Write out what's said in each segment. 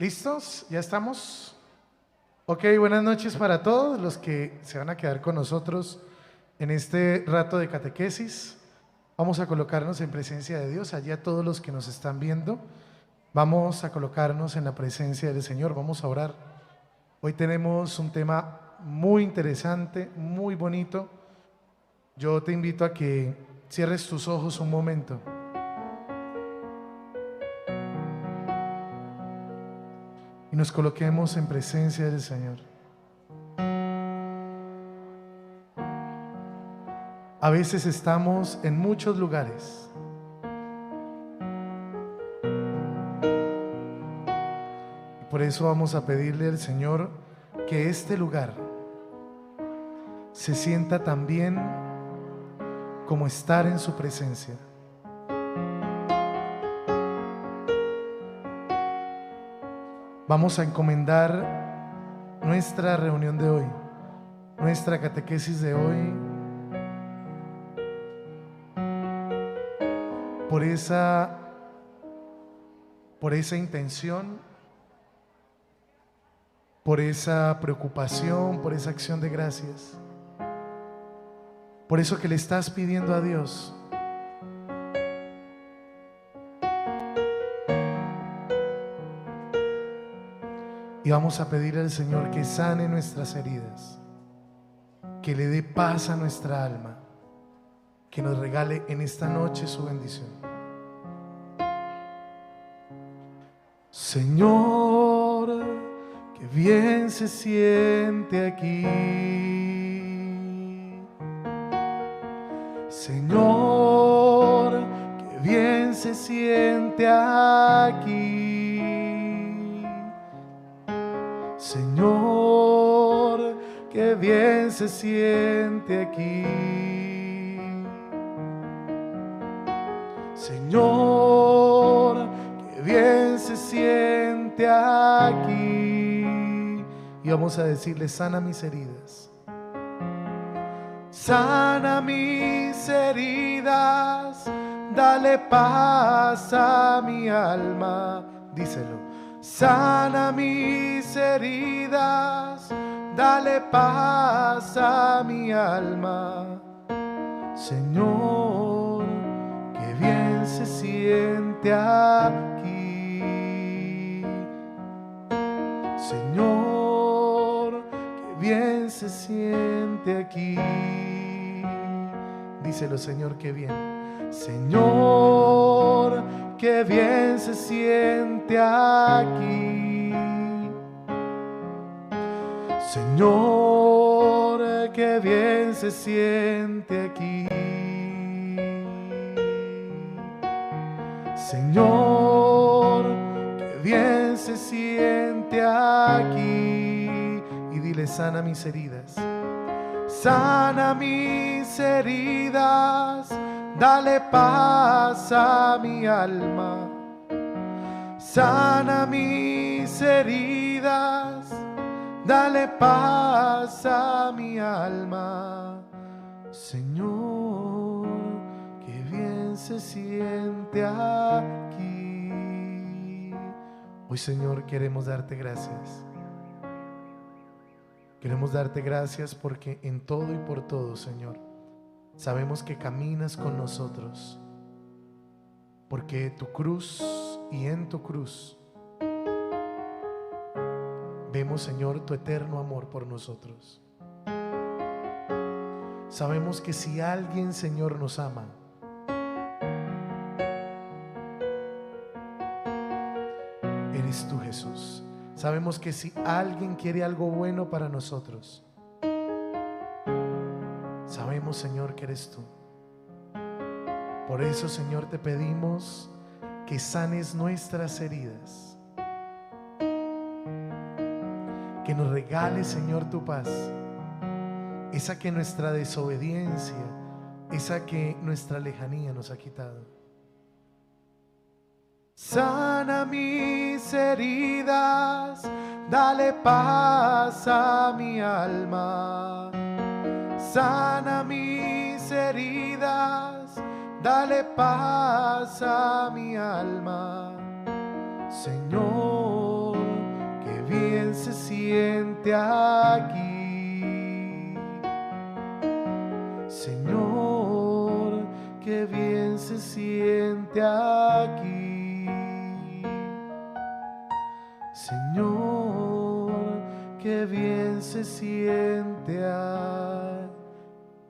¿Listos? ¿Ya estamos? Ok, buenas noches para todos los que se van a quedar con nosotros en este rato de catequesis. Vamos a colocarnos en presencia de Dios, allí a todos los que nos están viendo. Vamos a colocarnos en la presencia del Señor, vamos a orar. Hoy tenemos un tema muy interesante, muy bonito. Yo te invito a que cierres tus ojos un momento y nos coloquemos en presencia del Señor. A veces estamos en muchos lugares y por eso vamos a pedirle al Señor que este lugar se sienta tan bien como estar en su presencia. Vamos a encomendar nuestra reunión de hoy, nuestra catequesis de hoy, por esa intención, por esa preocupación, por esa acción de gracias, por eso que le estás pidiendo a Dios. Y vamos a pedirle al Señor que sane nuestras heridas, que le dé paz a nuestra alma, que nos regale en esta noche su bendición. Señor, que bien se siente aquí. Señor, que bien se siente aquí. Señor, que bien se siente aquí. Señor, que bien se siente aquí. Y vamos a decirle: sana mis heridas. Sana mis heridas, dale paz a mi alma. Díselo. Sana mis heridas, dale paz a mi alma. Señor, que bien se siente aquí. Señor, que bien se siente aquí. Díselo, Señor, que bien. Señor, que bien se siente aquí. Señor, que bien se siente aquí. Señor, que bien se siente aquí. Y dile: sana mis heridas. Sana mis heridas, dale paz a mi alma. Sana mis heridas, dale paz a mi alma. Señor, que bien se siente aquí. Hoy, Señor, queremos darte gracias. Queremos darte gracias porque en todo y por todo, Señor, sabemos que caminas con nosotros, porque tu cruz y en tu cruz vemos, Señor, tu eterno amor por nosotros. Sabemos que si alguien, Señor, nos ama, eres tú, Jesús. Sabemos que si alguien quiere algo bueno para nosotros, sabemos, Señor, que eres tú. Por eso, Señor, te pedimos que sanes nuestras heridas, que nos regales, Señor, tu paz, esa que nuestra desobediencia, esa que nuestra lejanía nos ha quitado. Sana mis heridas, dale paz a mi alma. Sana mis heridas, dale paz a mi alma. Señor, se siente aquí. Señor, qué bien se siente aquí. Señor, qué bien se siente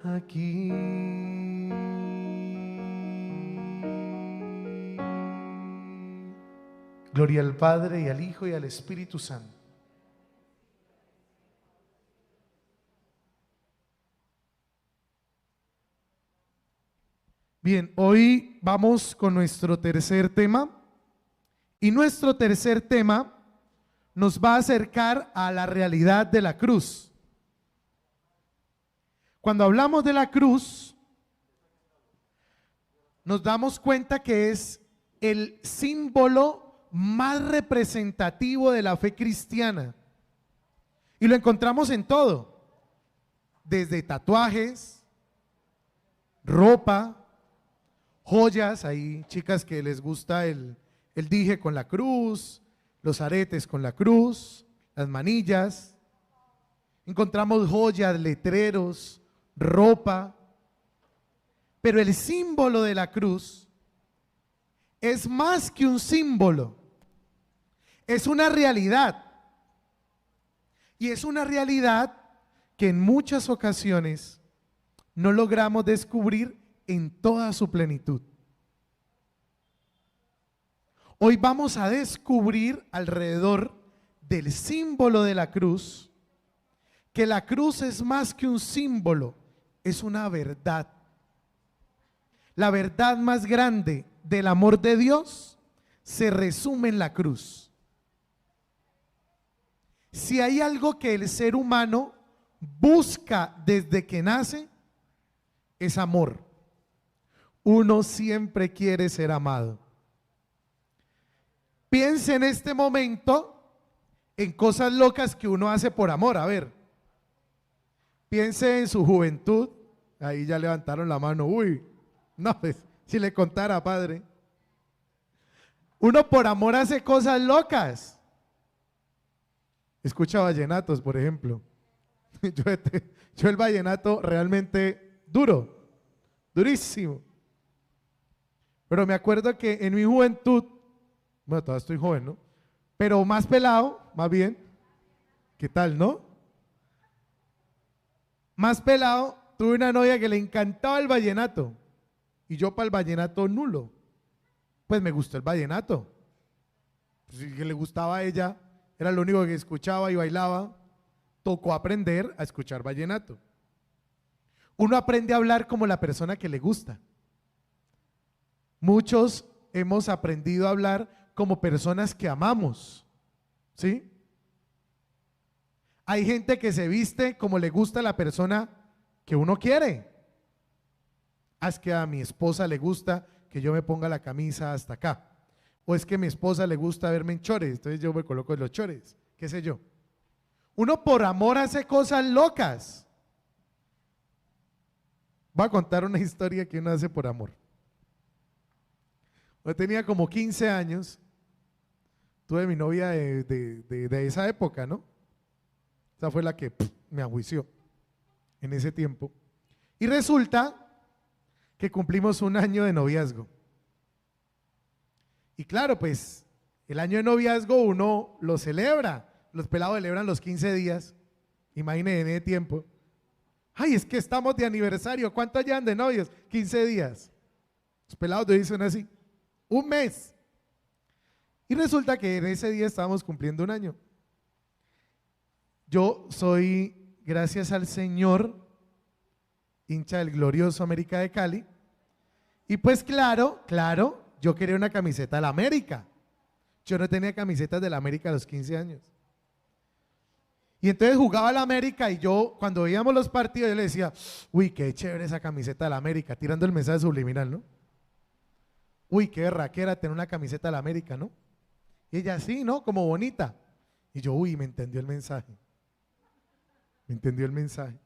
aquí. Gloria al Padre y al Hijo y al Espíritu Santo. Bien, hoy vamos con nuestro tercer tema, y nuestro tercer tema nos va a acercar a la realidad de la cruz. Cuando hablamos de la cruz, nos damos cuenta que es el símbolo más representativo de la fe cristiana, y lo encontramos en todo, desde tatuajes, ropa, joyas. Hay chicas que les gusta el dije con la cruz, los aretes con la cruz, las manillas. Encontramos joyas, letreros, ropa. Pero el símbolo de la cruz es más que un símbolo, es una realidad. Y es una realidad que en muchas ocasiones no logramos descubrir en toda su plenitud. Hoy vamos a descubrir alrededor del símbolo de la cruz que la cruz es más que un símbolo, es una verdad. La verdad más grande del amor de Dios se resume en la cruz. Si hay algo que el ser humano busca desde que nace, es amor. Uno siempre quiere ser amado. Piense en este momento en cosas locas que uno hace por amor. A ver, piense en su juventud. Ahí ya levantaron la mano. Uy, no, pues, si le contara, padre. Uno por amor hace cosas locas. Escucha vallenatos, por ejemplo. Yo el vallenato realmente duro, durísimo. Pero me acuerdo que en mi juventud, bueno, todavía estoy joven, ¿no? Pero más pelado, más bien, ¿qué tal, no? Más pelado, tuve una novia que le encantaba el vallenato, y yo para el vallenato nulo. Pues me gustó el vallenato. Pues, si que le gustaba a ella, era lo único que escuchaba y bailaba. Tocó aprender a escuchar vallenato. Uno aprende a hablar como la persona que le gusta. Muchos hemos aprendido a hablar como personas que amamos, ¿sí? Hay gente que se viste como le gusta a la persona que uno quiere. Es que a mi esposa le gusta que yo me ponga la camisa hasta acá. O es que a mi esposa le gusta verme en chores, entonces yo me coloco en los chores, qué sé yo. Uno por amor hace cosas locas. Voy a contar una historia que uno hace por amor. Yo tenía como 15 años, tuve mi novia de esa época, ¿no? Esa fue la que me enjuició en ese tiempo. Y resulta que cumplimos un año de noviazgo. Y claro, pues el año de noviazgo uno lo celebra. Los pelados celebran los 15 días. Imagínense en ese tiempo. Ay, es que estamos de aniversario. ¿Cuánto llevan de novios? 15 días. Los pelados de hoy son así. Un mes. Y resulta que en ese día estábamos cumpliendo un año. Yo soy, gracias al Señor, hincha del glorioso América de Cali. Y pues claro, yo quería una camiseta de la América. Yo no tenía camisetas de la América a los 15 años. Y entonces jugaba la América y yo, cuando veíamos los partidos, yo le decía, uy, qué chévere esa camiseta de la América, tirando el mensaje subliminal, ¿no? Uy, qué berraquera tener una camiseta de la América, ¿no? Y ella, sí, ¿no? Como bonita. Y yo, uy, me entendió el mensaje. Me entendió el mensaje.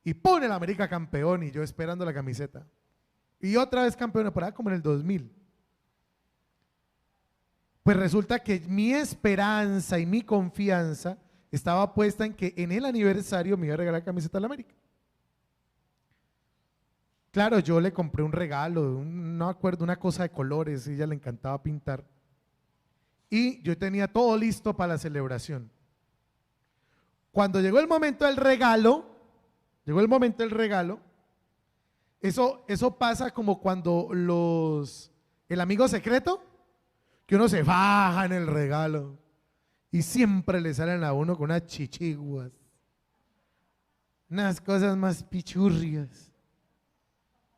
Y pone la América campeón y yo esperando la camiseta. Y otra vez campeón, por ahí como en el 2000. Pues resulta que mi esperanza y mi confianza estaba puesta en que en el aniversario me iba a regalar la camiseta de la América. Claro, yo le compré un regalo, no me acuerdo, una cosa de colores, a ella le encantaba pintar. Y yo tenía todo listo para la celebración. Cuando llegó el momento del regalo, eso pasa como cuando el amigo secreto, que uno se baja en el regalo y siempre le salen a uno con unas chichiguas, unas cosas más pichurrias,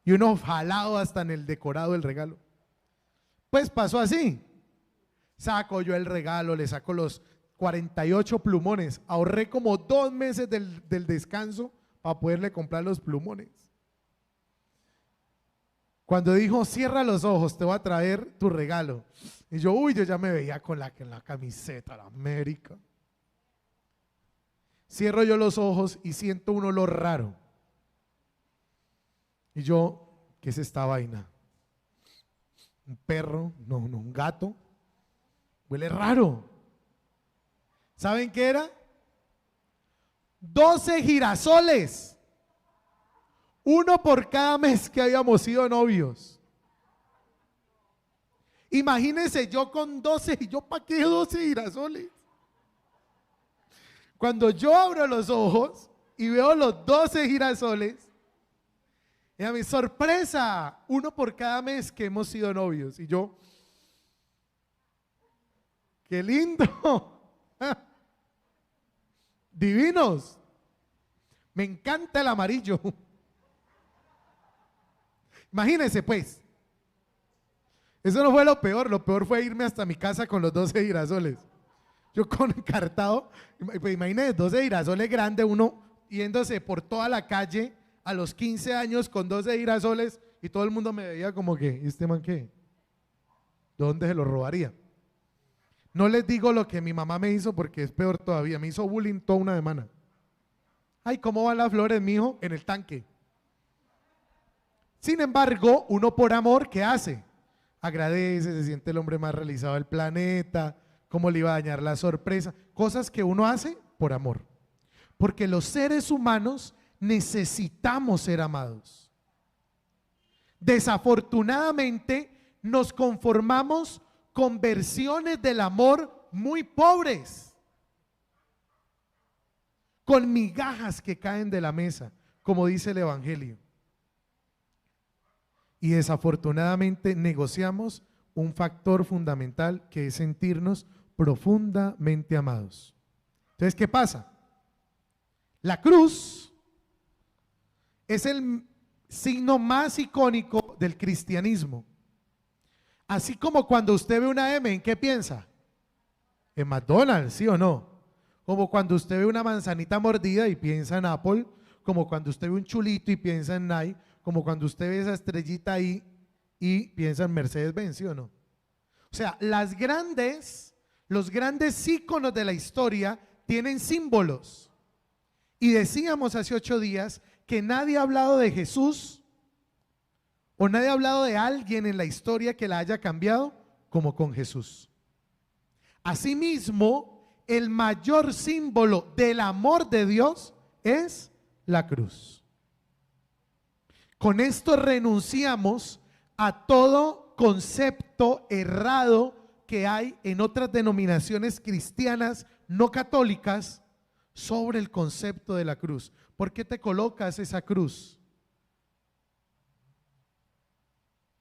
y uno jalado hasta en el decorado del regalo. Pues pasó así. Saco yo el regalo, le saco los 48 plumones, ahorré como 2 meses del descanso para poderle comprar los plumones. Cuando dijo, cierra los ojos, te voy a traer tu regalo. Y yo, yo ya me veía con la camiseta de la América. Cierro yo los ojos y siento un olor raro. Y yo, ¿qué es esta vaina? ¿Un perro? No, un gato. Huele raro. ¿Saben qué era? 12 girasoles. Uno por cada mes que habíamos sido novios. Imagínense yo con 12, y yo, ¿para qué 12 girasoles? Cuando yo abro los ojos y veo los 12 girasoles, y a mi sorpresa, uno por cada mes que hemos sido novios. Y yo, ¡qué lindo! Divinos. Me encanta el amarillo. Imagínense pues. Eso no fue lo peor fue irme hasta mi casa con los 12 girasoles. Yo con encartado, pues imagínense 12 girasoles grandes, uno yéndose por toda la calle a los 15 años con 12 girasoles y todo el mundo me veía como que, ¿y este man qué? ¿Dónde se lo robaría? No les digo lo que mi mamá me hizo porque es peor todavía, me hizo bullying toda una semana. Ay, ¿cómo van las flores, mijo? En el tanque. Sin embargo, uno por amor, ¿qué hace? Agradece, se siente el hombre más realizado del planeta, cómo le iba a dañar la sorpresa, cosas que uno hace por amor. Porque los seres humanos necesitamos ser amados. Desafortunadamente nos conformamos con versiones del amor muy pobres, con migajas que caen de la mesa, como dice el Evangelio. Y desafortunadamente negociamos un factor fundamental que es sentirnos profundamente amados. Entonces, ¿qué pasa? La cruz es el signo más icónico del cristianismo. Así como cuando usted ve una M, ¿en qué piensa? En McDonald's, ¿sí o no? Como cuando usted ve una manzanita mordida y piensa en Apple, como cuando usted ve un chulito y piensa en Nike, como cuando usted ve esa estrellita ahí y piensa en Mercedes-Benz, ¿sí o no? O sea, los grandes íconos de la historia tienen símbolos. Y decíamos hace 8 días que nadie ha hablado de Jesús o nadie ha hablado de alguien en la historia que la haya cambiado como con Jesús. Asimismo, el mayor símbolo del amor de Dios es la cruz. Con esto renunciamos a todo concepto errado que hay en otras denominaciones cristianas no católicas sobre el concepto de la cruz. ¿Por qué te colocas esa cruz?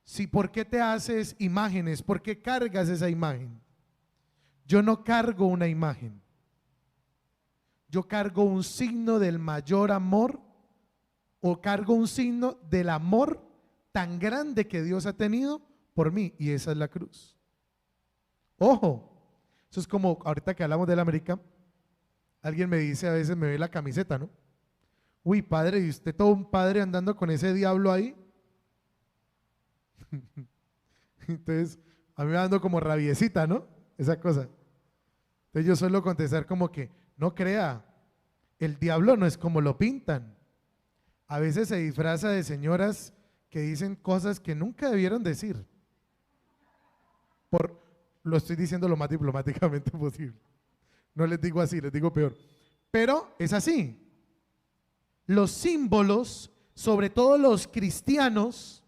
Sí, ¿por qué te haces imágenes? ¿Por qué cargas esa imagen? Yo no cargo una imagen. Yo cargo un signo del mayor amor, o cargo un signo del amor tan grande que Dios ha tenido por mí, y esa es la cruz. Ojo, eso es como ahorita que hablamos de la América, alguien me dice, a veces me ve la camiseta, ¿no? Uy, padre, ¿y usted todo un padre andando con ese diablo ahí? Entonces, a mí me va dando como rabiecita, ¿no? Esa cosa. Entonces yo suelo contestar como que, no crea, el diablo no es como lo pintan. A veces se disfraza de señoras que dicen cosas que nunca debieron decir. Lo estoy diciendo lo más diplomáticamente posible. No les digo así, les digo peor. Pero es así. Los símbolos, sobre todo los cristianos,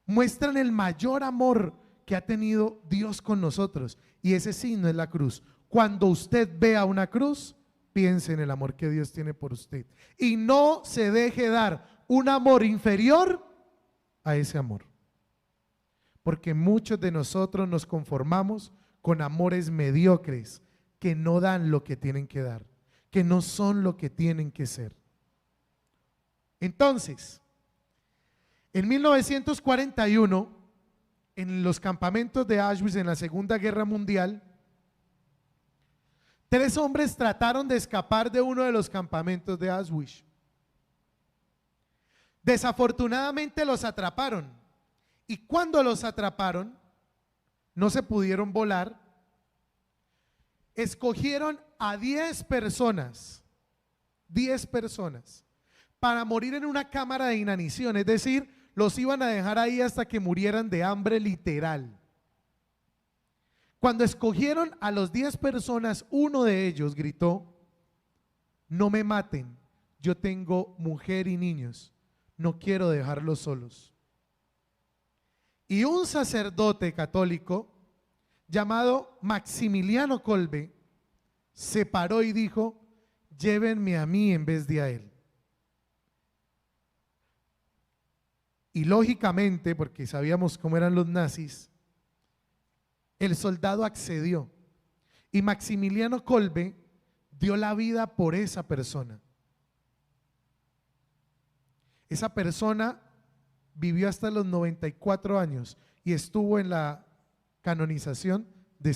muestran el mayor amor que ha tenido Dios con nosotros. Y ese signo es la cruz. Cuando usted vea una cruz, piense en el amor que Dios tiene por usted. Y no se deje dar un amor inferior a ese amor. Porque muchos de nosotros nos conformamos con amores mediocres que no dan lo que tienen que dar, que no son lo que tienen que ser. Entonces, en 1941, en los campamentos de Auschwitz en la Segunda Guerra Mundial, 3 hombres trataron de escapar de uno de los campamentos de Auschwitz. Desafortunadamente los atraparon, y cuando los atraparon, no se pudieron volar. Escogieron a 10 personas para morir en una cámara de inanición, es decir, los iban a dejar ahí hasta que murieran de hambre literal. Cuando escogieron a los 10 personas, uno de ellos gritó: no me maten, yo tengo mujer y niños, no quiero dejarlos solos. Y un sacerdote católico llamado Maximiliano Kolbe se paró y dijo: llévenme a mí en vez de a él. Y lógicamente, porque sabíamos cómo eran los nazis, el soldado accedió. Y Maximiliano Kolbe dio la vida por esa persona. Esa persona vivió hasta los 94 años y estuvo en la canonización de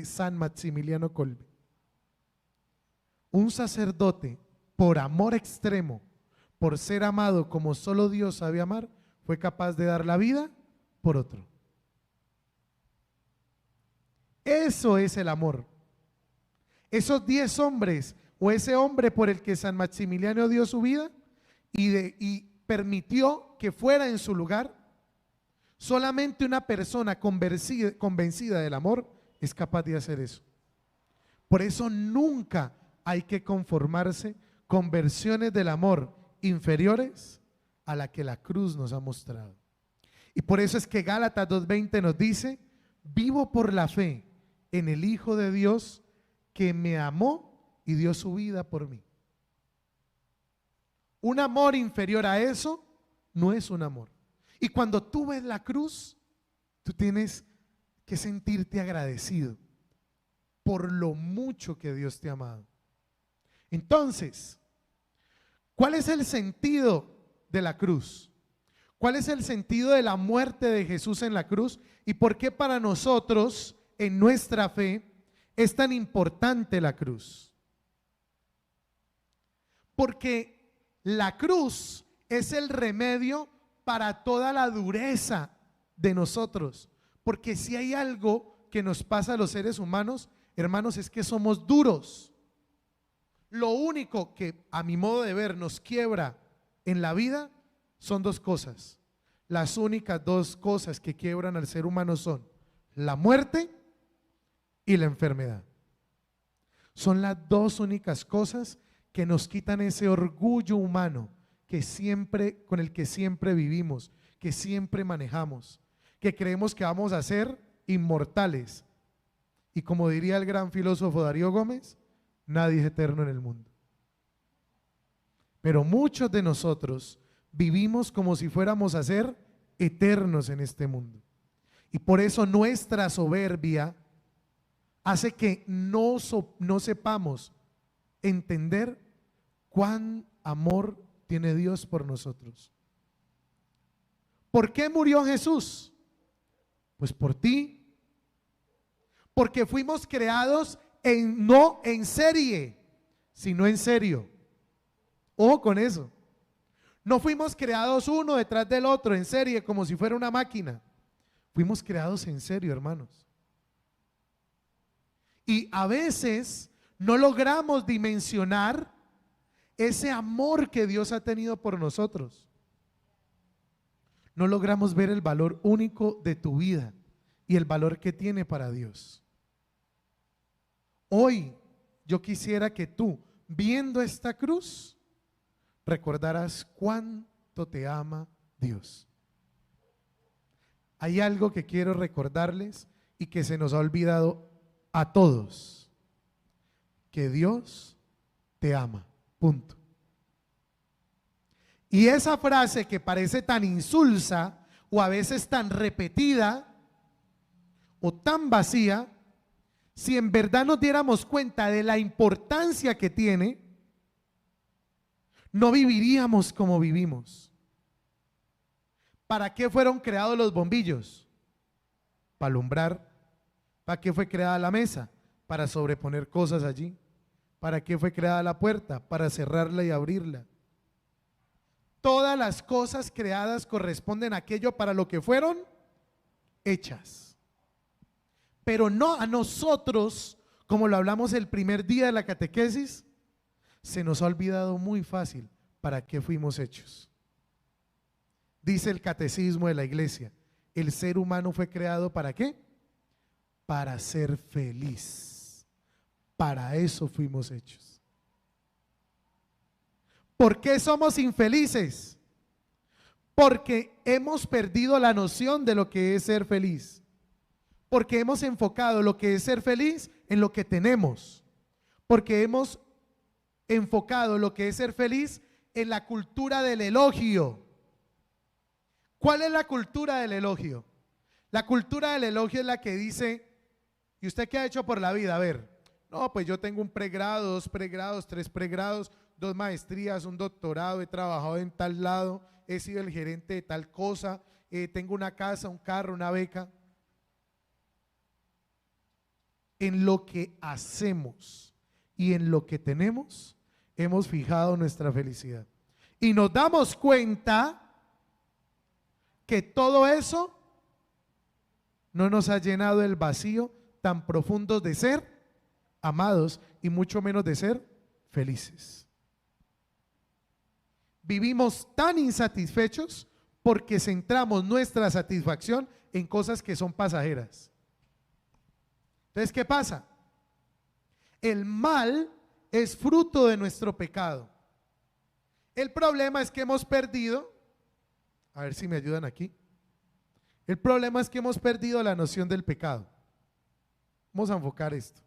San Maximiliano Kolbe. Un sacerdote, por amor extremo, por ser amado como solo Dios sabe amar, fue capaz de dar la vida por otro. Eso es el amor. Esos 10 hombres, o ese hombre por el que San Maximiliano dio su vida y permitió que fuera en su lugar, solamente una persona convencida del amor es capaz de hacer eso. Por eso nunca hay que conformarse con versiones del amor inferiores a la que la cruz nos ha mostrado. Y por eso es que Gálatas 2:20 nos dice: vivo por la fe en el Hijo de Dios que me amó y dio su vida por mí. Un amor inferior a eso no es un amor. Y cuando tú ves la cruz, tú tienes que sentirte agradecido por lo mucho que Dios te ha amado. Entonces, ¿cuál es el sentido de la cruz? ¿Cuál es el sentido de la muerte de Jesús en la cruz? ¿Y por qué para nosotros, en nuestra fe, es tan importante la cruz? Porque la cruz es el remedio para toda la dureza de nosotros. Porque si hay algo que nos pasa a los seres humanos, hermanos, es que somos duros. Lo único que, a mi modo de ver, nos quiebra en la vida son 2 cosas. Las únicas 2 cosas que quiebran al ser humano son la muerte y la enfermedad. Son las 2 únicas cosas que nos quitan ese orgullo humano que siempre, con el que siempre vivimos, que siempre manejamos, que creemos que vamos a ser inmortales. Y como diría el gran filósofo Darío Gómez, nadie es eterno en el mundo. Pero muchos de nosotros vivimos como si fuéramos a ser eternos en este mundo. Y por eso nuestra soberbia hace que no sepamos entender cuán amor tiene Dios por nosotros. ¿Por qué murió Jesús? Pues por ti. Porque fuimos creados no en serie, sino en serio. Ojo con eso. No fuimos creados uno detrás del otro en serie como si fuera una máquina. Fuimos creados en serio, hermanos. Y a veces no logramos dimensionar ese amor que Dios ha tenido por nosotros. no logramos ver el valor único de tu vida y el valor que tiene para Dios. Hoy yo quisiera que tú, viendo esta cruz, recordaras cuánto te ama Dios. Hay algo que quiero recordarles y que se nos ha olvidado a todos: que Dios te ama, punto. Y esa frase que parece tan insulsa o a veces tan repetida o tan vacía, si en verdad nos diéramos cuenta de la importancia que tiene, no viviríamos como vivimos. ¿Para qué fueron creados los bombillos? Para alumbrar. ¿Para qué fue creada la mesa? Para sobreponer cosas allí. ¿Para qué fue creada la puerta? Para cerrarla y abrirla. Todas las cosas creadas corresponden a aquello para lo que fueron hechas. Pero no a nosotros, como lo hablamos el primer día de la catequesis, se nos ha olvidado muy fácil para qué fuimos hechos. Dice el catecismo de la iglesia: el ser humano fue creado ¿para qué? Para ser feliz. Para eso fuimos hechos. ¿Por qué somos infelices? Porque hemos perdido la noción de lo que es ser feliz. Porque hemos enfocado lo que es ser feliz en lo que tenemos. Porque hemos enfocado lo que es ser feliz en la cultura del elogio. ¿Cuál es la cultura del elogio? La cultura del elogio es la que dice: ¿y usted qué ha hecho por la vida? A ver, no, pues yo tengo un pregrado, 2 pregrados, 3 pregrados, 2 maestrías, un doctorado, he trabajado en tal lado, he sido el gerente de tal cosa, tengo una casa, un carro, una beca. En lo que hacemos y en lo que tenemos hemos fijado nuestra felicidad. Y nos damos cuenta que todo eso no nos ha llenado el vacío tan profundo de ser amados y mucho menos de ser felices. Vivimos tan insatisfechos porque centramos nuestra satisfacción en cosas que son pasajeras. Entonces, ¿qué pasa? El mal es fruto de nuestro pecado. El problema es que hemos perdido, a ver si me ayudan aquí. El problema es que hemos perdido la noción del pecado. Vamos a enfocar esto.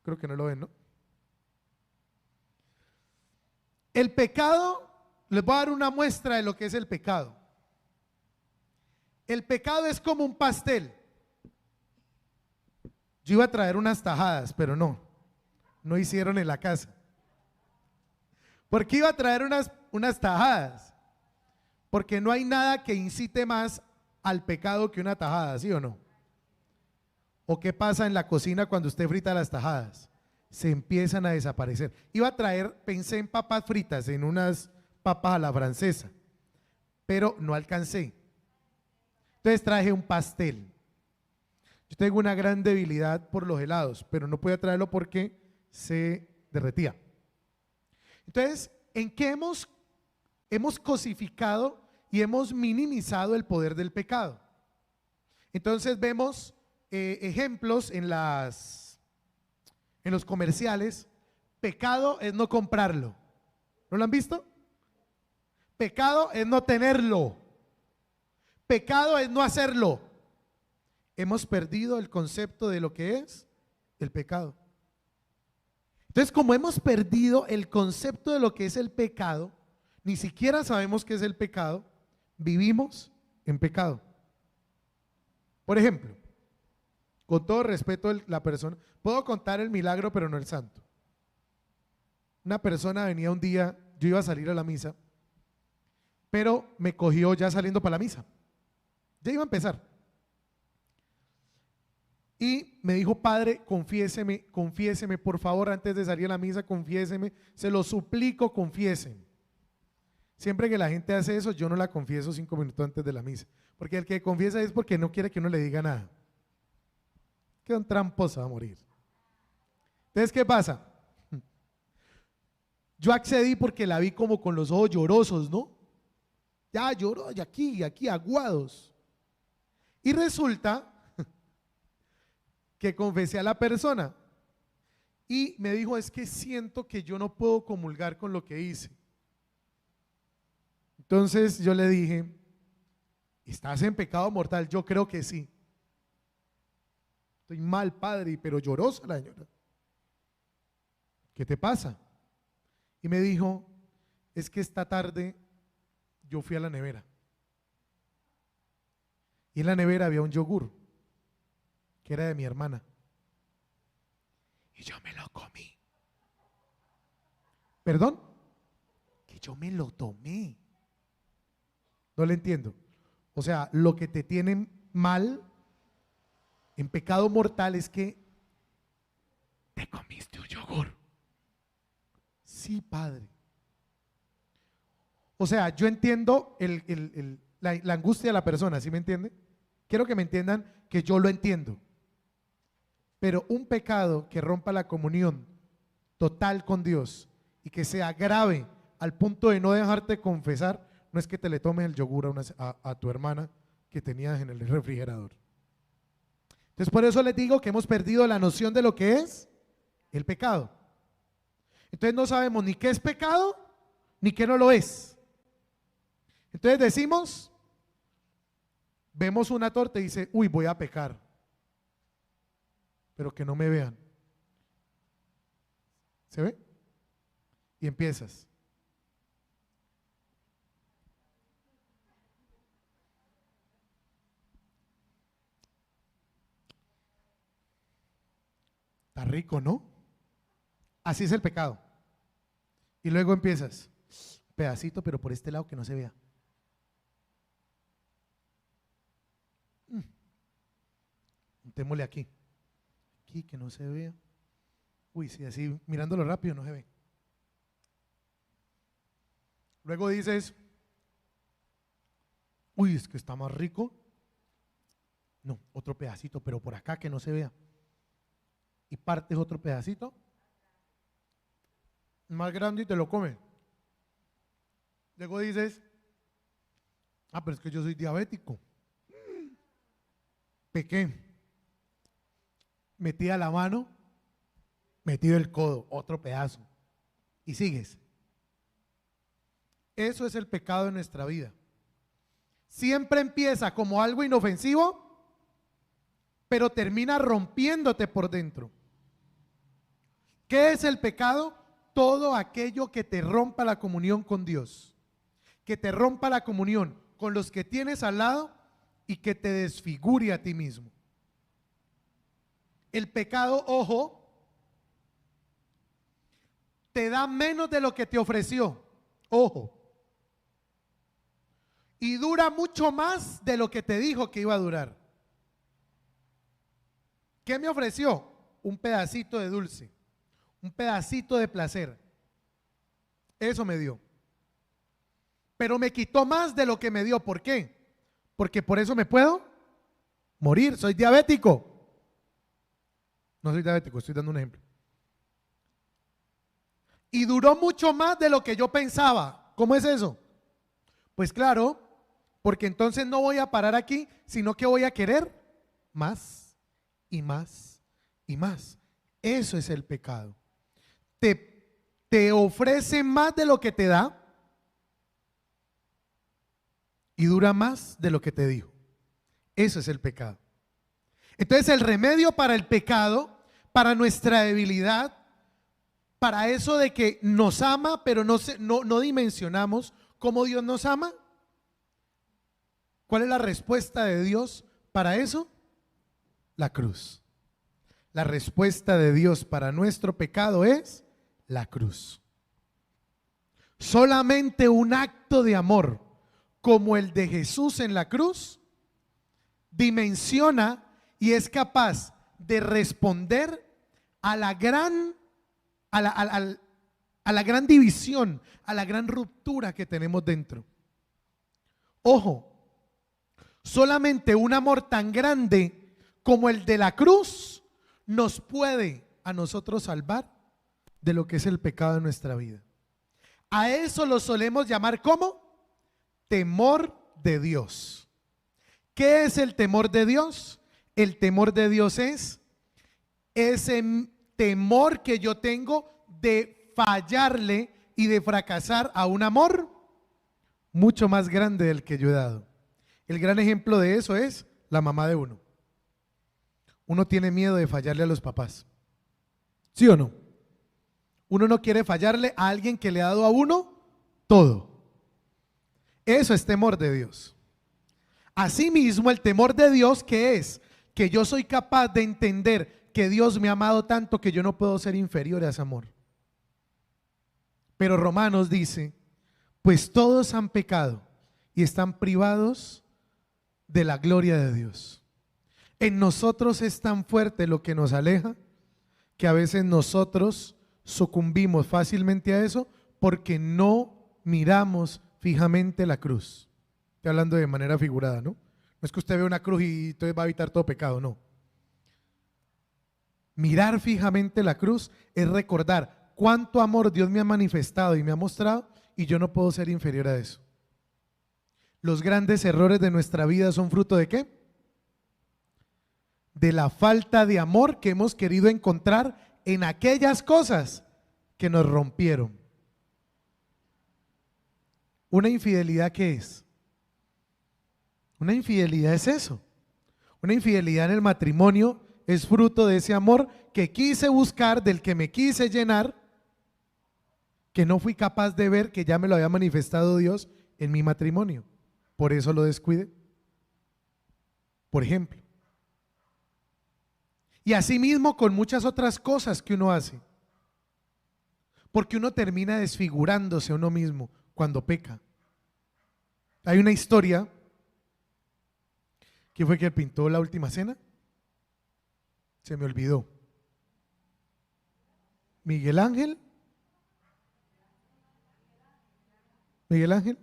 Creo que no lo ven, ¿no? El pecado, les voy a dar una muestra de lo que es el pecado. El pecado es como un pastel. Yo iba a traer unas tajadas, pero no hicieron en la casa. ¿Por qué iba a traer unas tajadas? Porque no hay nada que incite más al pecado que una tajada, ¿sí o no? ¿O qué pasa en la cocina cuando usted frita las tajadas? Se empiezan a desaparecer. Iba a traer, pensé en papas fritas, en unas papas a la francesa, pero no alcancé. Entonces traje un pastel. Yo tengo una gran debilidad por los helados, pero no podía traerlo porque se derretía. Entonces, ¿en qué hemos cosificado y hemos minimizado el poder del pecado? Entonces vemos ejemplos en los comerciales. Pecado es no comprarlo. ¿No lo han visto? Pecado es no tenerlo. Pecado es no hacerlo. Hemos perdido el concepto de lo que es el pecado. Entonces, como hemos perdido el concepto de lo que es el pecado, ni siquiera sabemos qué es el pecado, vivimos en pecado. Por ejemplo, con todo respeto a la persona, puedo contar el milagro, pero no el santo. Una persona venía un día, yo iba a salir a la misa, pero me cogió ya saliendo para la misa. Ya iba a empezar. Y me dijo: padre, confiéseme, por favor, antes de salir a la misa, confiéseme, se lo suplico, confiéseme. Siempre que la gente hace eso, yo no la confieso 5 minutos antes de la misa, porque el que confiesa es porque no quiere que uno le diga nada. Que un tramposo va a morir. Entonces, ¿qué pasa? Yo accedí porque la vi como con los ojos llorosos, ¿no? Ya lloró, y aquí, aguados. Y resulta que confesé a la persona y me dijo, es que siento que yo no puedo comulgar con lo que hice. Entonces yo le dije, ¿estás en pecado mortal? Yo creo que sí. Estoy mal, padre, pero llorosa la señora. ¿Qué te pasa? Y me dijo, es que esta tarde yo fui a la nevera. Y en la nevera había un yogur que era de mi hermana. Y yo me lo comí. ¿Perdón? Que yo me lo tomé. No le entiendo. O sea, lo que te tienen mal, en pecado mortal, es que te comiste un yogur. Sí, padre. O sea, yo entiendo la angustia de la persona, ¿sí me entiende? Quiero que me entiendan que yo lo entiendo. Pero un pecado que rompa la comunión total con Dios y que sea grave al punto de no dejarte confesar, no es que te le tomes el yogur a tu hermana que tenías en el refrigerador. Entonces por eso les digo que hemos perdido la noción de lo que es el pecado. Entonces no sabemos ni qué es pecado ni qué no lo es. Entonces decimos, vemos una torta y dice, uy, voy a pecar, pero que no me vean. ¿Se ve? Y empiezas. Está rico, ¿no? Así es el pecado. Y luego empiezas, pedacito, pero por este lado que no se vea. Montémosle aquí. Aquí que no se vea. Uy, sí, así mirándolo rápido no se ve. Luego dices, uy, es que está más rico. No, otro pedacito, pero por acá que no se vea. Y partes otro pedacito más grande y te lo comes. Luego dices, ah, pero es que yo soy diabético. Pequé. Metí a la mano, metido el codo, otro pedazo. Y sigues. Eso es el pecado de nuestra vida. Siempre empieza como algo inofensivo, pero termina rompiéndote por dentro. ¿Qué es el pecado? Todo aquello que te rompa la comunión con Dios, que te rompa la comunión con los que tienes al lado y que te desfigure a ti mismo. El pecado, ojo, te da menos de lo que te ofreció, ojo, y dura mucho más de lo que te dijo que iba a durar. ¿Qué me ofreció? Un pedacito de dulce, un pedacito de placer. Eso me dio. Pero me quitó más de lo que me dio. ¿Por qué? Porque por eso me puedo morir. Soy diabético. No soy diabético, estoy dando un ejemplo. Y duró mucho más de lo que yo pensaba. ¿Cómo es eso? Pues claro, porque entonces no voy a parar aquí, sino que voy a querer más y más y más. Eso es el pecado. Te ofrece más de lo que te da y dura más de lo que te dijo. Eso es el pecado. Entonces el remedio para el pecado, para nuestra debilidad, para eso de que nos ama pero no dimensionamos cómo Dios nos ama. ¿Cuál es la respuesta de Dios para eso? La cruz. La respuesta de Dios para nuestro pecado es la cruz. Solamente un acto de amor como el de Jesús en la cruz dimensiona y es capaz de responder a la gran división, a la gran ruptura que tenemos dentro. Ojo, solamente un amor tan grande como el de la cruz nos puede a nosotros salvar de lo que es el pecado de nuestra vida. A eso lo solemos llamar ¿cómo? temor de Dios. ¿Qué es el temor de Dios? El temor de Dios es ese temor que yo tengo de fallarle y de fracasar a un amor mucho más grande del que yo he dado. El gran ejemplo de eso es la mamá de uno. Uno tiene miedo de fallarle a los papás. ¿Sí o no? Uno no quiere fallarle a alguien que le ha dado a uno todo. Eso es temor de Dios. Asimismo, el temor de Dios, ¿qué es? Que yo soy capaz de entender que Dios me ha amado tanto que yo no puedo ser inferior a ese amor. Pero Romanos dice, pues todos han pecado y están privados de la gloria de Dios. En nosotros es tan fuerte lo que nos aleja que a veces nosotros sucumbimos fácilmente a eso porque no miramos fijamente la cruz. Estoy hablando de manera figurada, ¿no? No es que usted ve una cruz y entonces va a evitar todo pecado, no. Mirar fijamente la cruz es recordar cuánto amor Dios me ha manifestado y me ha mostrado, y yo no puedo ser inferior a eso. Los grandes errores de nuestra vida son fruto ¿de qué? De la falta de amor que hemos querido encontrar en aquellas cosas que nos rompieron. ¿Una infidelidad qué es? Una infidelidad es eso. Una infidelidad en el matrimonio es fruto de ese amor que quise buscar, del que me quise llenar, que no fui capaz de ver que ya me lo había manifestado Dios en mi matrimonio. Por eso lo descuidé. Por ejemplo. Y asimismo con muchas otras cosas que uno hace. Porque uno termina desfigurándose a uno mismo cuando peca. Hay una historia. ¿Quién fue que pintó la última cena? Se me olvidó. ¿Miguel Ángel? ¿Miguel Ángel?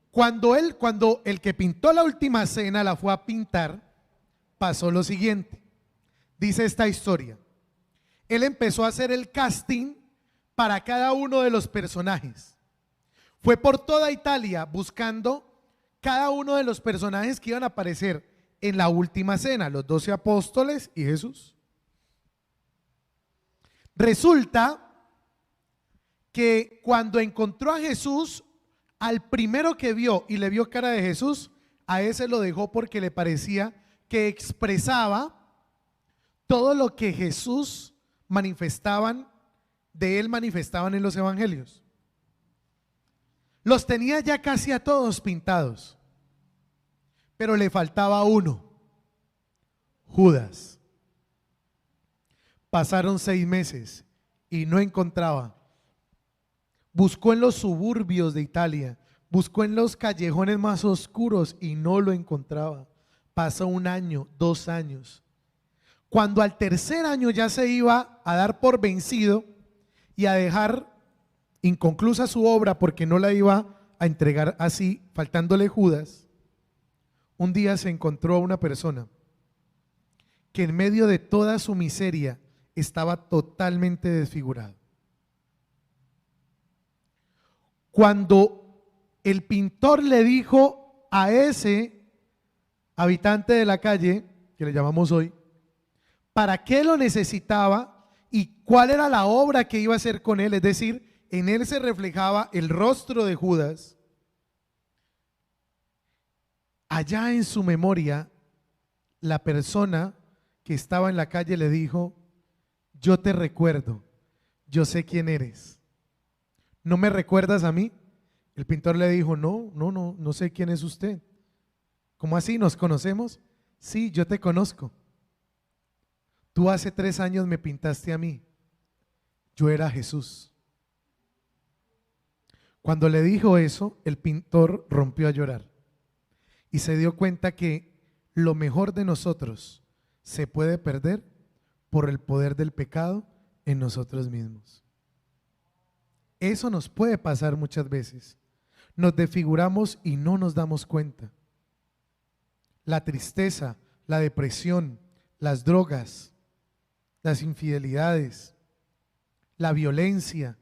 Cuando el que pintó la última cena la fue a pintar, pasó lo siguiente. Dice esta historia. Él empezó a hacer el casting para cada uno de los personajes. Fue por toda Italia buscando cada uno de los personajes que iban a aparecer en la última cena, los 12 apóstoles y Jesús. Resulta que cuando encontró a Jesús, al primero que vio y le vio cara de Jesús, a ese lo dejó porque le parecía que expresaba todo lo que Jesús manifestaban en los evangelios. Los tenía ya casi a todos pintados, pero le faltaba uno, Judas. Pasaron 6 meses y no encontraba. Buscó en los suburbios de Italia, buscó en los callejones más oscuros y no lo encontraba. Pasó 1 año, 2 años. Cuando al tercer año ya se iba a dar por vencido y a dejar inconclusa su obra porque no la iba a entregar así, faltándole Judas, un día se encontró a una persona que en medio de toda su miseria estaba totalmente desfigurado. Cuando el pintor le dijo a ese habitante de la calle, que le llamamos hoy, para qué lo necesitaba y cuál era la obra que iba a hacer con él, es decir, en él se reflejaba el rostro de Judas, allá en su memoria, la persona que estaba en la calle le dijo: yo te recuerdo, yo sé quién eres. ¿No me recuerdas a mí? El pintor le dijo: no sé quién es usted. ¿Cómo así? ¿Nos conocemos? Sí, yo te conozco. Tú hace 3 años me pintaste a mí. Yo era Jesús. Cuando le dijo eso, el pintor rompió a llorar y se dio cuenta que lo mejor de nosotros se puede perder por el poder del pecado en nosotros mismos. Eso nos puede pasar muchas veces. Nos desfiguramos y no nos damos cuenta. La tristeza, la depresión, las drogas, las infidelidades, la violencia,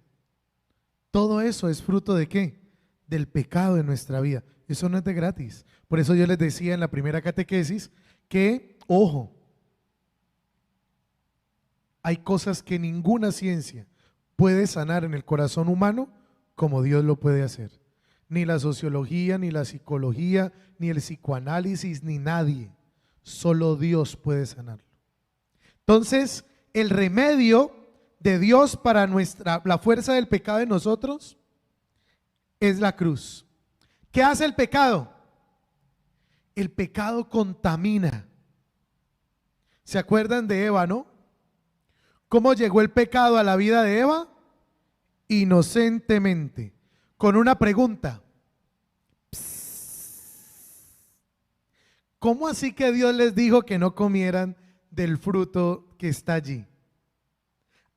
todo eso es fruto ¿de qué? del pecado en nuestra vida. Eso no es de gratis. Por eso yo les decía en la primera catequesis que, ojo, hay cosas que ninguna ciencia puede sanar en el corazón humano como Dios lo puede hacer. Ni la sociología, ni la psicología, ni el psicoanálisis, ni nadie. Solo Dios puede sanarlo. Entonces, el remedio de Dios para la fuerza del pecado en nosotros es la cruz. ¿Qué hace el pecado? El pecado contamina. ¿Se acuerdan de Eva, no? ¿Cómo llegó el pecado a la vida de Eva? Inocentemente, con una pregunta. ¿Cómo así que Dios les dijo que no comieran del fruto que está allí?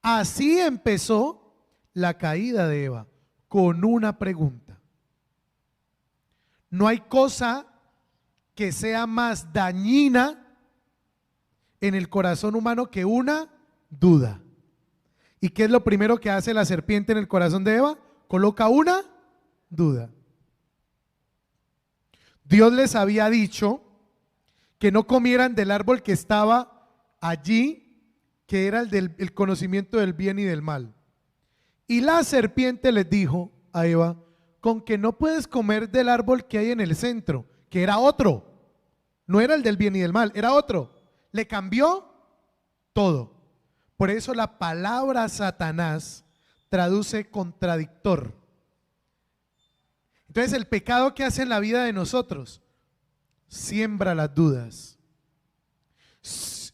Así empezó la caída de Eva, con una pregunta. No hay cosa que sea más dañina en el corazón humano que una duda. ¿Y qué es lo primero que hace la serpiente en el corazón de Eva? Coloca una duda. Dios les había dicho que no comieran del árbol que estaba allí, que era el conocimiento del bien y del mal. Y la serpiente les dijo a Eva, con que no puedes comer del árbol que hay en el centro, que era otro, no era el del bien y del mal, era otro. Le cambió todo. Por eso la palabra Satanás traduce contradictor. Entonces el pecado que hace en la vida de nosotros siembra las dudas.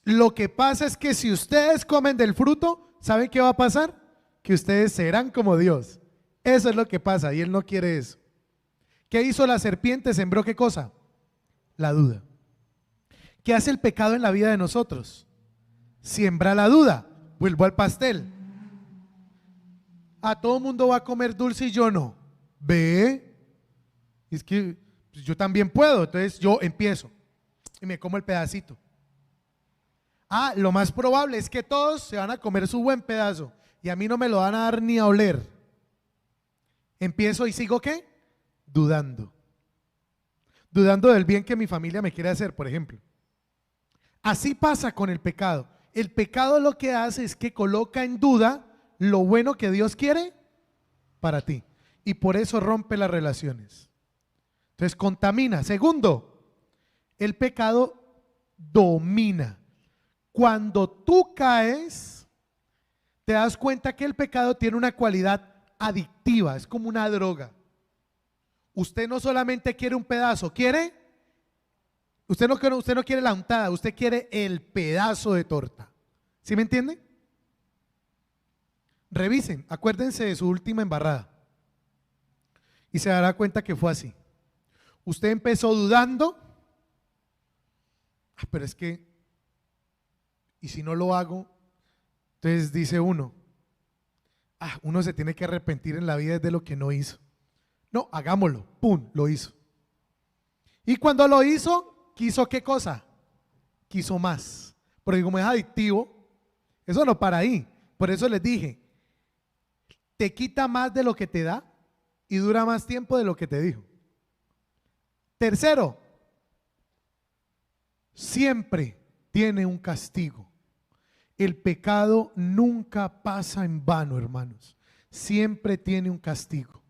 Lo que pasa es que si ustedes comen del fruto, ¿saben qué va a pasar? Que ustedes serán como Dios. Eso es lo que pasa y Él no quiere eso. ¿Qué hizo la serpiente? Sembró ¿qué cosa? La duda. ¿Qué hace el pecado en la vida de nosotros? Siembra la duda. Vuelvo al pastel. A todo mundo va a comer dulce y yo no. Ve, es que yo también puedo, entonces yo empiezo y me como el pedacito. Lo más probable es que todos se van a comer su buen pedazo y a mí no me lo van a dar ni a oler. Empiezo y sigo ¿qué? Dudando. Dudando del bien que mi familia me quiere hacer, por ejemplo. Así pasa con el pecado. El pecado lo que hace es que coloca en duda lo bueno que Dios quiere para ti. Y por eso rompe las relaciones. Entonces contamina. Segundo, el pecado domina. Cuando tú caes, te das cuenta que el pecado tiene una cualidad adictiva, es como una droga. Usted no solamente quiere un pedazo, usted no quiere la untada, usted quiere el pedazo de torta. ¿Sí me entiende? Revisen, acuérdense de su última embarrada y se dará cuenta que fue así. Usted empezó dudando, pero es que, ¿y si no lo hago? Entonces dice uno se tiene que arrepentir en la vida de lo que no hizo. No, hagámoslo, pum, lo hizo. Y cuando lo hizo, ¿quiso qué cosa? Quiso más, porque como es adictivo, eso no para ahí. Por eso les dije, te quita más de lo que te da y dura más tiempo de lo que te dijo. Tercero, siempre tiene un castigo. El pecado nunca pasa en vano, hermanos. Siempre tiene un castigo.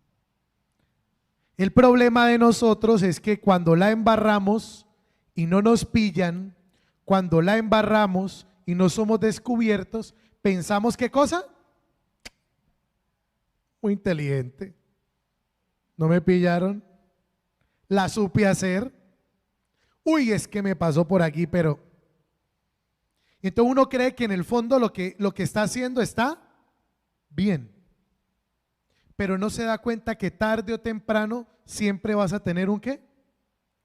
El problema de nosotros es que cuando la embarramos y no nos pillan, cuando la embarramos y no somos descubiertos, pensamos ¿qué cosa? Muy inteligente. ¿No me pillaron? La supe hacer. Uy, es que me pasó por aquí, pero... Entonces uno cree que en el fondo lo que está haciendo está bien. Pero no se da cuenta que tarde o temprano siempre vas a tener ¿un qué?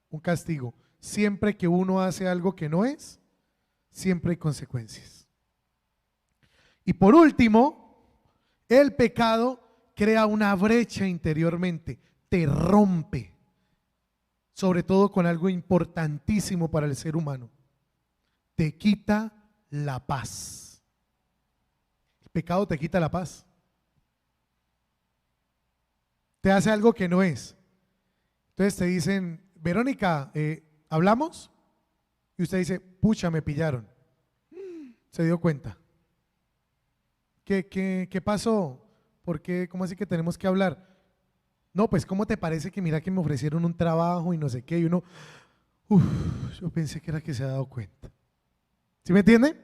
Un castigo. Siempre que uno hace algo que no es, siempre hay consecuencias. Y por último, el pecado crea una brecha interiormente, te rompe, sobre todo con algo importantísimo para el ser humano, te quita la paz. El pecado te quita la paz. te hace algo que no es. Entonces te dicen, Verónica, ¿hablamos? Y usted dice, pucha, me pillaron. Se dio cuenta. ¿Qué pasó? ¿Por qué? ¿Cómo así que tenemos que hablar? No, pues ¿cómo te parece que mira que me ofrecieron un trabajo y no sé qué? Y uno, yo pensé que era que se ha dado cuenta. ¿Sí me entiende?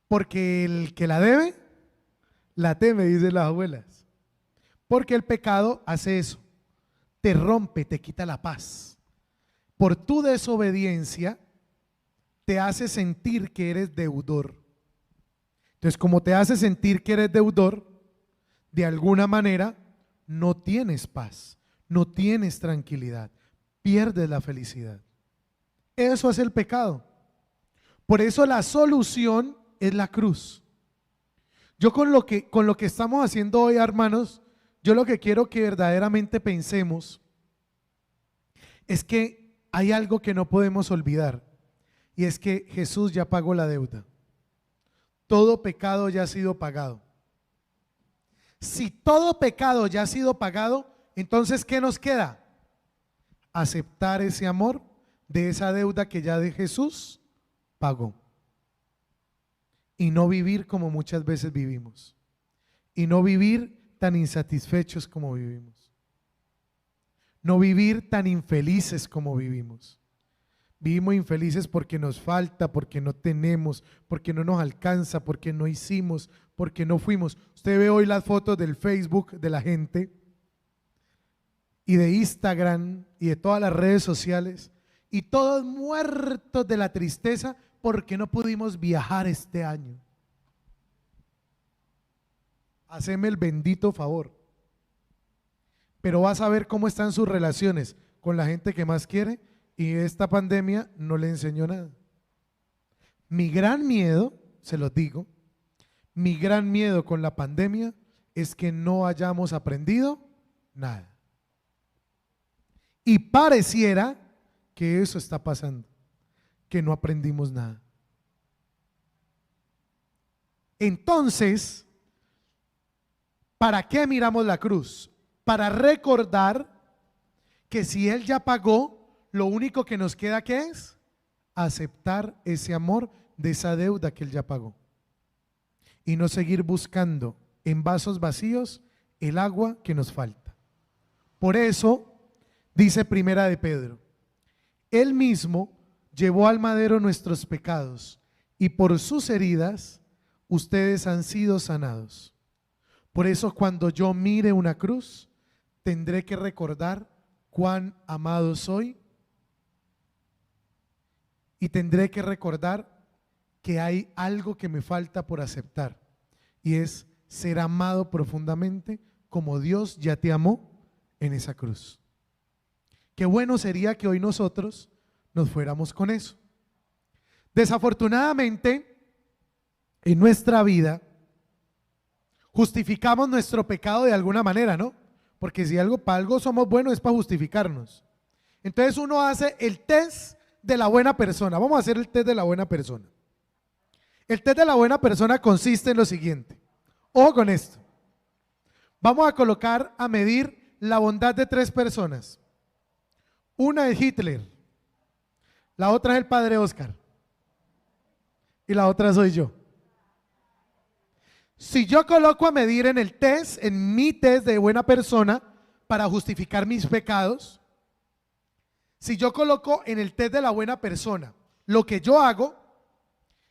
Porque el que la debe, la teme, dicen las abuelas. Porque el pecado hace eso, te rompe, te quita la paz. Por tu desobediencia, te hace sentir que eres deudor. Entonces, como te hace sentir que eres deudor, de alguna manera no tienes paz, no tienes tranquilidad, pierdes la felicidad. Eso es el pecado. Por eso la solución es la cruz. Yo con lo que estamos haciendo hoy, hermanos, yo lo que quiero que verdaderamente pensemos es que hay algo que no podemos olvidar, y es que Jesús ya pagó la deuda. Todo pecado ya ha sido pagado. Si todo pecado ya ha sido pagado, entonces ¿qué nos queda? Aceptar ese amor de esa deuda que ya de Jesús pagó. Y no vivir como muchas veces vivimos. Y no vivir tan insatisfechos como vivimos. No vivir tan infelices como vivimos. Vivimos infelices porque nos falta, porque no tenemos, porque no nos alcanza, porque no hicimos, porque no fuimos. Usted ve hoy las fotos del Facebook de la gente y de Instagram y de todas las redes sociales, y todos muertos de la tristeza porque no pudimos viajar este año. Haceme el bendito favor. Pero vas a ver cómo están sus relaciones con la gente que más quiere, y esta pandemia no le enseñó nada. Mi gran miedo, se los digo, mi gran miedo con la pandemia es que no hayamos aprendido nada. Y pareciera que eso está pasando, que no aprendimos nada. Entonces, ¿para qué miramos la cruz? Para recordar que si Él ya pagó, lo único que nos queda, ¿qué es? Aceptar ese amor de esa deuda que Él ya pagó. Y no seguir buscando en vasos vacíos el agua que nos falta. Por eso, dice Primera de Pedro, Él mismo llevó al madero nuestros pecados, y por sus heridas ustedes han sido sanados. Por eso cuando yo mire una cruz, tendré que recordar cuán amado soy, y tendré que recordar que hay algo que me falta por aceptar, y es ser amado profundamente como Dios ya te amó en esa cruz. Qué bueno sería que hoy nosotros nos fuéramos con eso. Desafortunadamente, en nuestra vida justificamos nuestro pecado de alguna manera, ¿no? Porque si para algo somos buenos es para justificarnos. Entonces uno hace el test de la buena persona. Vamos a hacer el test de la buena persona. El test de la buena persona consiste en lo siguiente. Ojo con esto. Vamos a colocar a medir la bondad de 3 personas. Una es Hitler, la otra es el padre Oscar y la otra soy yo. Si yo coloco a medir en el test, en mi test de buena persona, para justificar mis pecados, si yo coloco en el test de la buena persona lo que yo hago,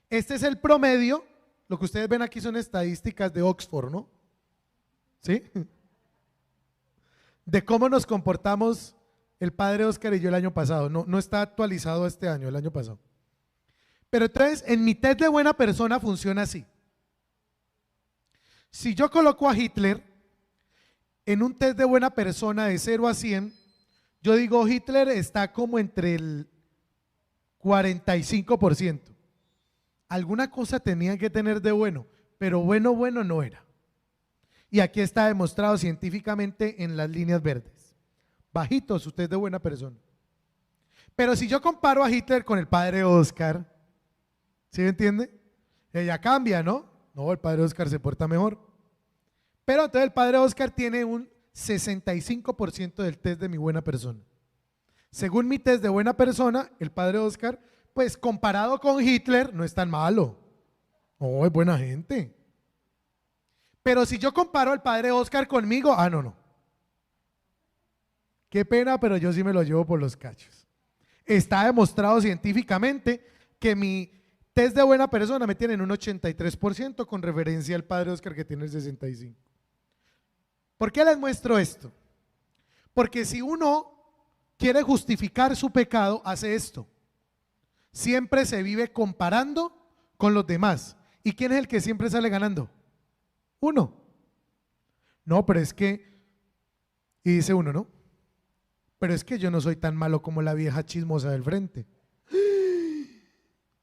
este es el promedio. Lo que ustedes ven aquí son estadísticas de Oxford, ¿no? ¿Sí? De cómo nos comportamos el padre Oscar y yo el año pasado. No está actualizado este año, el año pasado. Pero entonces, en mi test de buena persona funciona así. Si yo coloco a Hitler en un test de buena persona de 0 a 100, yo digo Hitler está como entre el 45%. Alguna cosa tenía que tener de bueno, pero bueno no era. Y aquí está demostrado científicamente en las líneas verdes. Bajitos, usted es de buena persona. Pero si yo comparo a Hitler con el padre Oscar, ¿sí me entiende? Ella cambia, ¿no? No, el padre Oscar se porta mejor. Pero entonces el padre Oscar tiene un 65% del test de mi buena persona. Según mi test de buena persona, el padre Oscar, pues comparado con Hitler, no es tan malo. No, es buena gente. Pero si yo comparo al padre Oscar conmigo, no. Qué pena, pero yo sí me lo llevo por los cachos. Está demostrado científicamente que mi test de buena persona me tiene en un 83% con referencia al padre Oscar que tiene el 65%. ¿Por qué les muestro esto? Porque si uno quiere justificar su pecado, hace esto. Siempre se vive comparando con los demás. ¿Y quién es el que siempre sale ganando? Uno. No, pero es que, y dice uno, ¿no? Pero es que yo no soy tan malo como la vieja chismosa del frente.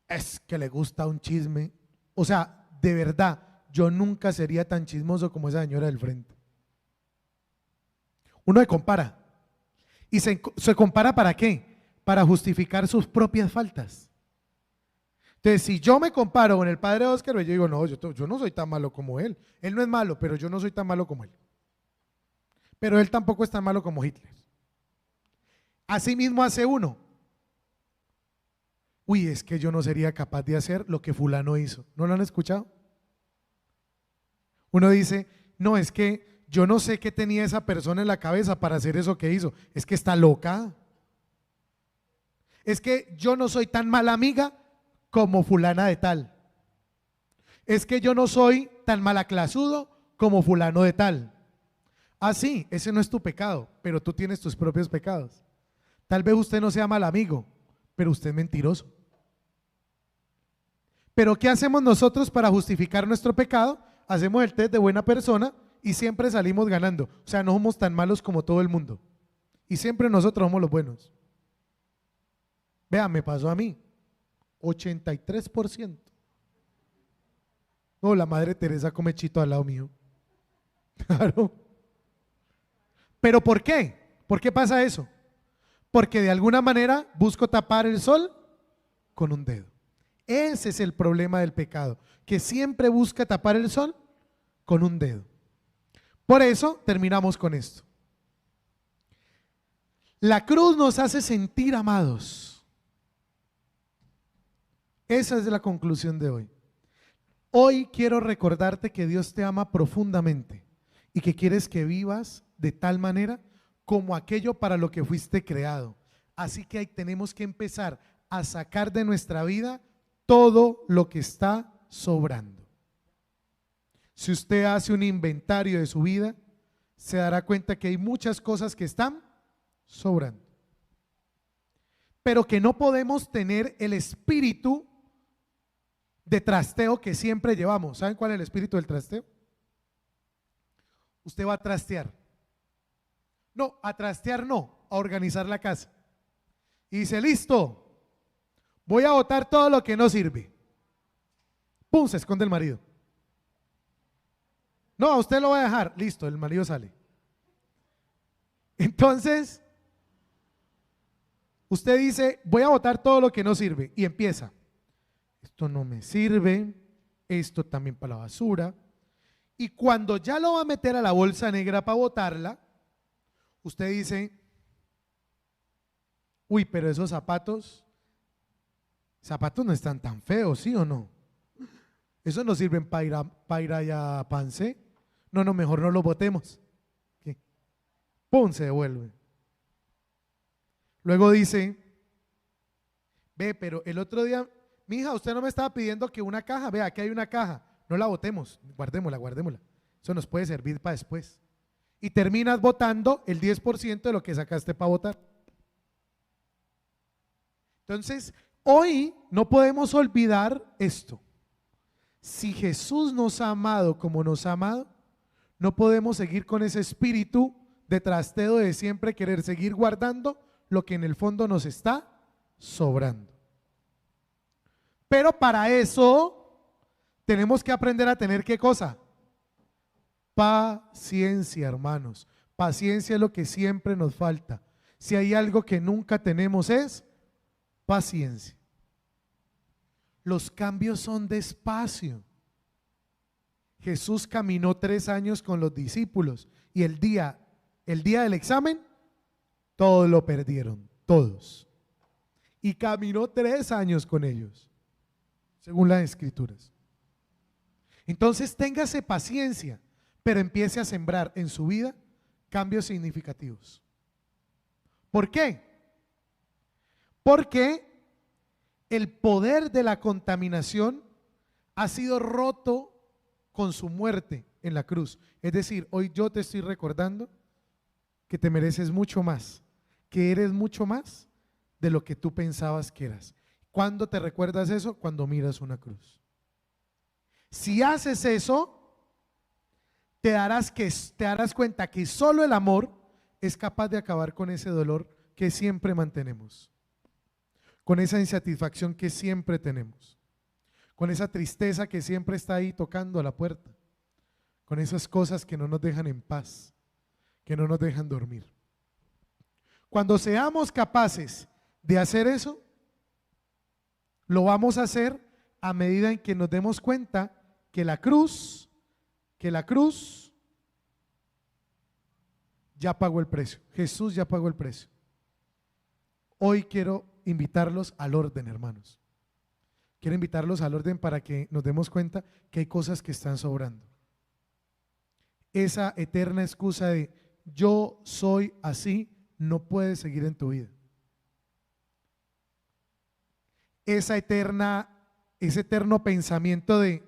Es que le gusta un chisme. O sea, de verdad, yo nunca sería tan chismoso como esa señora del frente. Uno se compara. ¿Y se compara para qué? Para justificar sus propias faltas. Entonces, si yo me comparo con el padre Oscar, yo digo, no, yo no soy tan malo como él. Él no es malo, pero yo no soy tan malo como él. Pero él tampoco es tan malo como Hitler. Así mismo hace uno. Uy, es que yo no sería capaz de hacer lo que fulano hizo. ¿No lo han escuchado? Uno dice, no, es que yo no sé qué tenía esa persona en la cabeza para hacer eso que hizo. Es que está loca. Es que yo no soy tan mala amiga como fulana de tal. Es que yo no soy tan malaclasudo como fulano de tal. Sí, ese no es tu pecado, pero tú tienes tus propios pecados. Tal vez usted no sea mal amigo, pero usted es mentiroso. Pero ¿qué hacemos nosotros para justificar nuestro pecado? Hacemos el test de buena persona y siempre salimos ganando. O sea, no somos tan malos como todo el mundo. Y siempre nosotros somos los buenos. Vean, me pasó a mí. 83%. No, la Madre Teresa come chito al lado mío. Claro. ¿Pero por qué? ¿Por qué pasa eso? Porque de alguna manera busco tapar el sol con un dedo. Ese es el problema del pecado, que siempre busca tapar el sol con un dedo. Por eso terminamos con esto. La cruz nos hace sentir amados. Esa es la conclusión de hoy. Hoy quiero recordarte que Dios te ama profundamente y que quieres que vivas de tal manera como aquello para lo que fuiste creado. Así que ahí tenemos que empezar a sacar de nuestra vida todo lo que está sobrando. Si usted hace un inventario de su vida, se dará cuenta que hay muchas cosas que están sobrando. Pero que no podemos tener el espíritu de trasteo que siempre llevamos. ¿Saben cuál es el espíritu del trasteo? Usted va a trastear. No, a trastear no, a organizar la casa. Y dice, listo, voy a botar todo lo que no sirve. ¡Pum! Se esconde el marido. No, a usted lo va a dejar. Listo, el marido sale. Entonces, usted dice, voy a botar todo lo que no sirve. Y empieza. Esto no me sirve, esto también para la basura. Y cuando ya lo va a meter a la bolsa negra para botarla, usted dice, uy, pero esos zapatos no están tan feos, ¿sí o no? Esos no sirven para ir allá a Pance. No, mejor no los botemos. ¿Qué? ¡Pum! Se devuelve. Luego dice, ve, pero el otro día, mija, usted no me estaba pidiendo que una caja, vea, aquí hay una caja, no la botemos, guardémosla. Eso nos puede servir para después. Y terminas botando el 10% de lo que sacaste para botar. Entonces, hoy no podemos olvidar esto. Si Jesús nos ha amado como nos ha amado, no podemos seguir con ese espíritu de trasteo de siempre querer seguir guardando lo que en el fondo nos está sobrando. Pero para eso tenemos que aprender a tener ¿qué cosa? Paciencia, hermanos. Paciencia es lo que siempre nos falta. Si hay algo que nunca tenemos es paciencia. Los cambios son despacio. Jesús caminó 3 años con los discípulos y el día del examen, todos lo perdieron, todos. Y caminó 3 años con ellos, según las Escrituras. Entonces téngase paciencia, pero empiece a sembrar en su vida cambios significativos. ¿Por qué? Porque el poder de la contaminación ha sido roto con su muerte en la cruz. Es decir, hoy yo te estoy recordando que te mereces mucho más, que eres mucho más de lo que tú pensabas que eras. ¿Cuándo te recuerdas eso? Cuando miras una cruz. Si haces eso, te darás cuenta que solo el amor es capaz de acabar con ese dolor que siempre mantenemos, con esa insatisfacción que siempre tenemos, con esa tristeza que siempre está ahí tocando a la puerta, con esas cosas que no nos dejan en paz, que no nos dejan dormir. Cuando seamos capaces de hacer eso, lo vamos a hacer a medida en que nos demos cuenta que la cruz ya pagó el precio. Jesús ya pagó el precio. Hoy quiero invitarlos al orden, hermanos. Quiero invitarlos al orden para que nos demos cuenta que hay cosas que están sobrando. Esa eterna excusa de yo soy así no puede seguir en tu vida. Ese eterno pensamiento de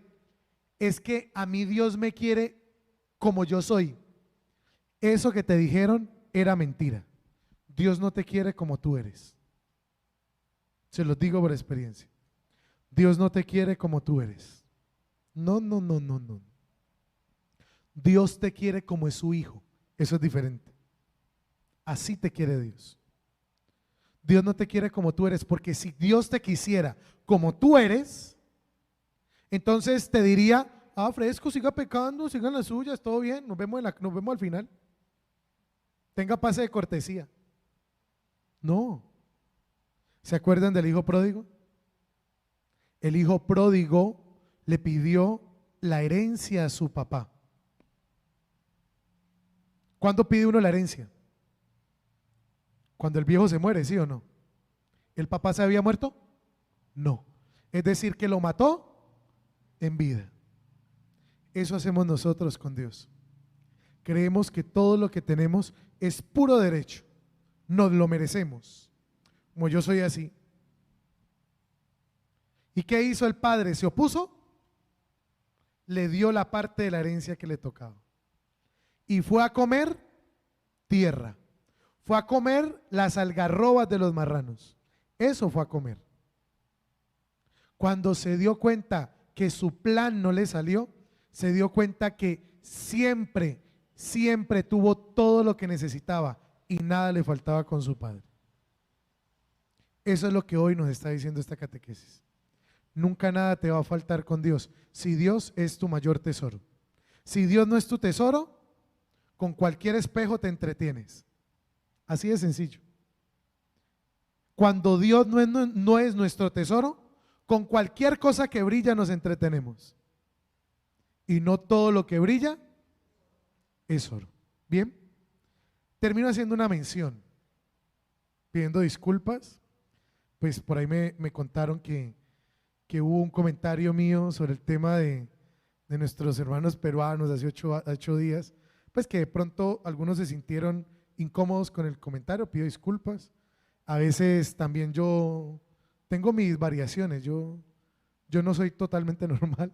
es que a mí Dios me quiere como yo soy. Eso que te dijeron era mentira. Dios no te quiere como tú eres. Se los digo por experiencia. Dios no te quiere como tú eres. No. Dios te quiere como es su hijo. Eso es diferente. Así te quiere Dios. Dios no te quiere como tú eres, porque si Dios te quisiera como tú eres, entonces te diría, fresco, siga pecando, sigan las suyas, todo bien, nos vemos al final. Tenga pase de cortesía. No. ¿Se acuerdan del hijo pródigo? El hijo pródigo le pidió la herencia a su papá. ¿Cuándo pide uno la herencia? Cuando el viejo se muere, ¿sí o no? ¿El papá se había muerto? No. Es decir, que lo mató en vida. Eso hacemos nosotros con Dios. Creemos que todo lo que tenemos es puro derecho. Nos lo merecemos. Como yo soy así. ¿Y qué hizo el padre? ¿Se opuso? Le dio la parte de la herencia que le tocaba. Y fue a comer tierra. Fue a comer las algarrobas de los marranos. Eso fue a comer. Cuando se dio cuenta que su plan no le salió, se dio cuenta que siempre tuvo todo lo que necesitaba y nada le faltaba con su padre. Eso es lo que hoy nos está diciendo esta catequesis. Nunca nada te va a faltar con Dios, si Dios es tu mayor tesoro. Si Dios no es tu tesoro, con cualquier espejo te entretienes. Así de sencillo. Cuando Dios no es nuestro tesoro, con cualquier cosa que brilla nos entretenemos. Y no todo lo que brilla es oro. Bien, termino haciendo una mención, pidiendo disculpas. Pues por ahí me contaron que hubo un comentario mío sobre el tema de nuestros hermanos peruanos hace 8 días, pues que de pronto algunos se sintieron incómodos con el comentario. Pido disculpas. A veces también yo tengo mis variaciones, yo no soy totalmente normal.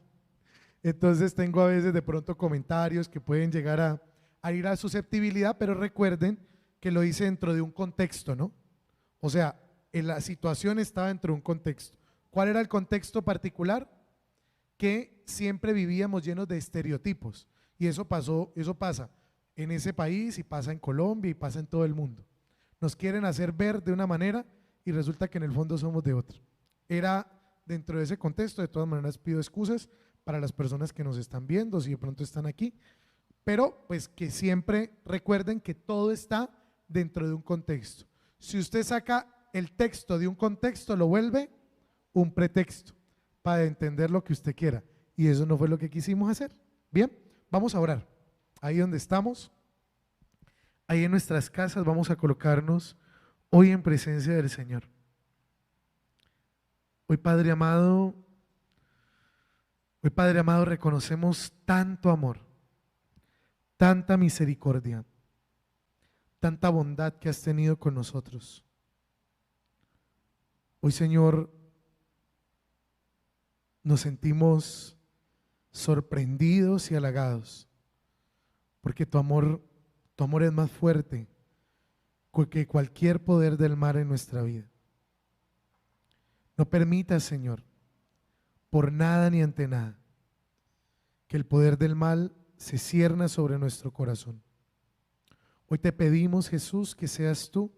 Entonces tengo a veces de pronto comentarios que pueden llegar a ir a susceptibilidad, pero recuerden que lo hice dentro de un contexto, ¿no? O sea, la situación estaba dentro de un contexto. ¿Cuál era el contexto particular? Que siempre vivíamos llenos de estereotipos, y eso pasa en ese país y pasa en Colombia y pasa en todo el mundo. Nos quieren hacer ver de una manera y resulta que en el fondo somos de otra. Era dentro de ese contexto. De todas maneras pido excusas para las personas que nos están viendo, si de pronto están aquí, pero pues que siempre recuerden que todo está dentro de un contexto. Si usted saca el texto de un contexto, lo vuelve un pretexto para entender lo que usted quiera, y eso no fue lo que quisimos hacer. Bien, vamos a orar. Ahí donde estamos, ahí en nuestras casas, vamos a colocarnos hoy en presencia del Señor. Hoy, Padre amado, reconocemos tanto amor, tanta misericordia, tanta bondad que has tenido con nosotros. Hoy, Señor, nos sentimos sorprendidos y halagados, porque tu amor es más fuerte que cualquier poder del mal en nuestra vida. No permitas, Señor, por nada ni ante nada, que el poder del mal se cierna sobre nuestro corazón. Hoy te pedimos, Jesús, que seas tú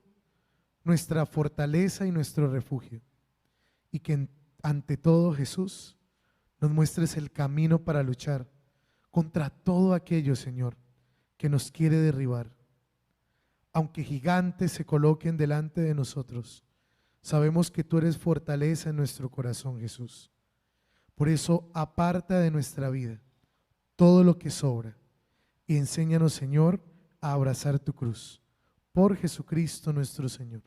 nuestra fortaleza y nuestro refugio, y que ante todo, Jesús, nos muestres el camino para luchar contra todo aquello, Señor, que nos quiere derribar. Aunque gigantes se coloquen delante de nosotros, sabemos que tú eres fortaleza en nuestro corazón, Jesús. Por eso, aparta de nuestra vida todo lo que sobra y enséñanos, Señor, a abrazar tu cruz. Por Jesucristo nuestro Señor.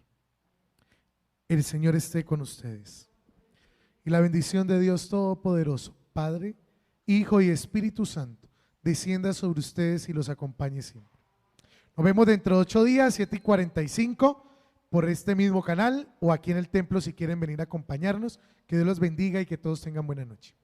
El Señor esté con ustedes. Y la bendición de Dios Todopoderoso, Padre, Hijo y Espíritu Santo, descienda sobre ustedes y los acompañe siempre. Nos vemos dentro de 8 días, 7:45, por este mismo canal o aquí en el templo si quieren venir a acompañarnos. Que Dios los bendiga y que todos tengan buena noche.